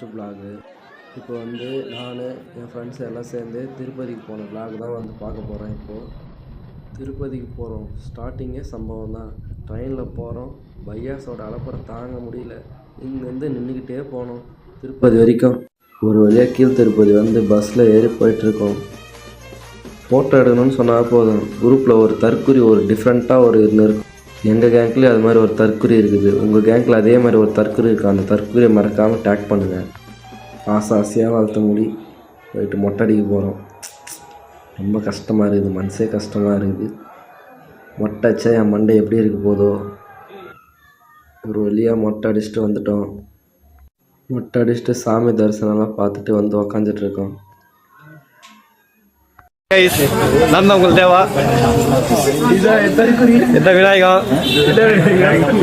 First vlog. இப்போ வந்து நான் என் ஃப்ரெண்ட்ஸ் எல்லாம் சேர்ந்து திருப்பதிக்கு போன விலாக் தான் வந்து பார்க்க போகிறேன். இப்போது திருப்பதிக்கு போகிறோம். ஸ்டார்டிங்கே சம்பவம் தான். ட்ரெயினில் போகிறோம். பையாஸோட அலப்பறை தாங்க முடியல. இங்கேருந்து நின்றுக்கிட்டே போனோம் திருப்பதி வரைக்கும். ஒரு வழியாக கீழ் திருப்பதி வந்து பஸ்ஸில் ஏறி போயிட்டுருக்கோம். ஃபோட்டோ எடுக்கணும்னு சொன்னால் போதும், குரூப்பில் ஒரு தற்குறி ஒரு டிஃப்ரெண்ட்டாக ஒரு இருக்கும். எங்கள் கேங்க்லேயே அது மாதிரி ஒரு தற்குறி இருக்குது. உங்கள் கேங்கில் அதே மாதிரி ஒரு தற்குறி இருக்குது. அந்த தற்குறியை மறக்காமல் டேக் பண்ணுங்கள். ஆசையாக வளர்த்த முடி போயிட்டு மொட்டை அடிக்க போகிறோம். ரொம்ப கஷ்டமாக இருக்குது, மனசே கஷ்டமாக இருக்குது. மொட்டை அடிச்சா என் மண்டை எப்படி இருக்க போதோ. ஒரு வழியாக மொட்டை அடிச்சுட்டு வந்துட்டோம். மொட்டை அடிச்சுட்டு சாமி தரிசனம்லாம் பார்த்துட்டு வந்து உக்காந்துட்ருக்கோம். நான் தான் உங்கள் தேவா, இந்த விநாயகம்,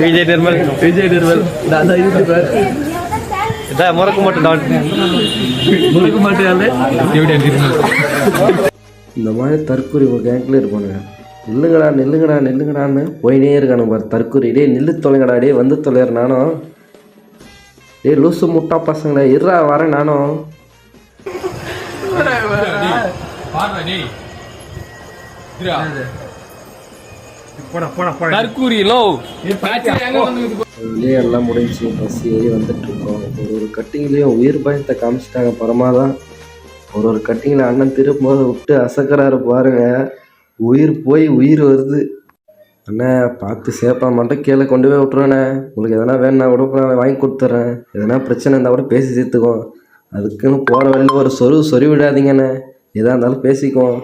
விஜய் நிர்மல், இதான் முறக்க மாட்டேன். இந்த மாதிரி தற்கொலை ஒரு கேங்கில் இருப்பானுங்க. நில்லுங்கடான்னு போயினே இருக்கானு பாரு தற்கொலை. டே நில்லு தொலைங்கடா, டே வந்து தொலைற நானும். டே லூசு முட்டா பசங்களே இருறா வரேன் நானும். எல்லாம் முடிஞ்சு பஸ் ஏறி வந்துட்டு இருக்கோம். ஒரு கட்டிங்லேயும் உயிர் பயத்தை காமிச்சிட்டாங்க. பரமாதான் ஒரு கட்டிங்கில் அண்ணன் திரும்பும்போது விட்டு அசக்கறாரு பாருங்க. உயிர் போய் உயிர் வருது. அண்ணே பார்த்து சேஃபாக மட்டும் கீழே கொண்டு போய் விட்ருவேண்ணே. உங்களுக்கு எதனா வேணுன்னா கூட நான் வாங்கி கொடுத்துட்றேன். எதனா பிரச்சனை இருந்தால் கூட பேசி தீர்த்துக்குவோம். அதுக்குன்னு போகிற வழியில் ஒரு சொறி விடாதீங்கண்ணே. எதாக இருந்தாலும் பேசிக்குவோம்.